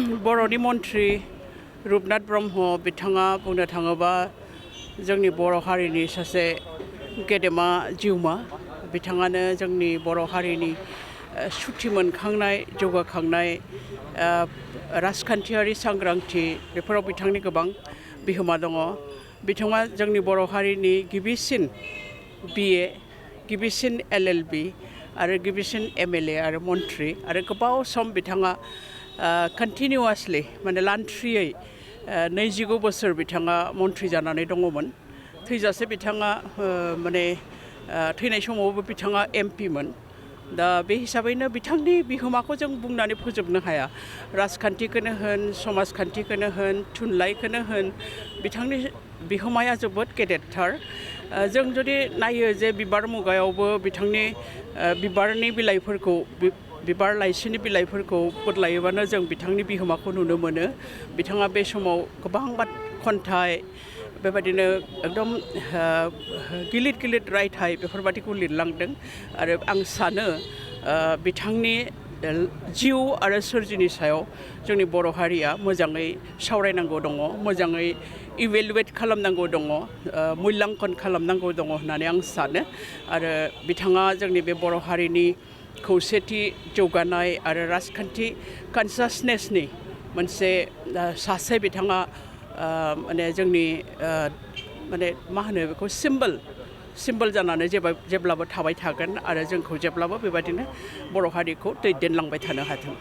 बर'नि मन्त्रि रुपनाथ ब्रह्म बिथाङा बुंनो थाङोबा जोंनि बर' हारिनि सासे गेदेमा जिउमा बिथाङानो जोंनि बर' हारिनि सुथि मोनखांनाय जौगाखांनाय राजखान्थियारि सांग्रांथि बेफोराव बिथांनि गोबां बिहोमा दङ। बिथाङा जोंनि बर' हारिनि गिबिसिन BA गिबिसिन LLB आरो गिबिसिन MLA आरो मन्त्रि आरो गोबाव सम बिथाङा कन्टिनिउवासलि माने लान्थ्रियै 29 बोसोर बिथाङा मन्त्रि जानानै दङमोन। थैजासे बिथाङा माने थैनाय समावबो बिथाङा MP मोन। दा बे हिसाबैनो बिथांनि बिहोमाखौ जों बुंनानै फोजोबनो हाया। राजखान्थिखौनो होन समाजखान्थिखौनो होन थुनलाइखौनो होन बिथांनि बिहोमाया जोबोद गेदेरथार। जों जुदि नायो जे बिबार मुगायावबो बिथांनि बिबारनि बिलाइफोरखौ बिबार लाइसिनि बिलाइफोरखौ बोदलायोबानो जों बिथांनि बिहोमाखौ नुनो मोनो। बिथाङा बे समाव गोबां खन्थाइ बेबायदिनो एकदम गिलिर गिलिर रायथाइ बेफोरबादिखौ लिरलांदों आरो आं सानो बिथांनि जिउ आरो सोरजिनि सायाव जोंनि बर' हारिया मोजाङै सावरायनांगौ दङ, मोजाङै इभेलुवेट खालामनांगौ दङ, मुल्याङ्कन खालामनांगौ दङ होननानै आं सानो। आरो बिथाङा जोंनि बे बर' हारिनि खौसेथि जौगानाय आरो राजखान्थि कनसासनेसनि मोनसे सासे बिथाङा माने जोंनि माने मा होनो बेखौ सिम्बल जानानै जेब्लाबो थाबाय थागोन आरो जोंखौ जेब्लाबो बेबायदिनो बर' हारिखौ दैदेनलांबाय थानो हाथों।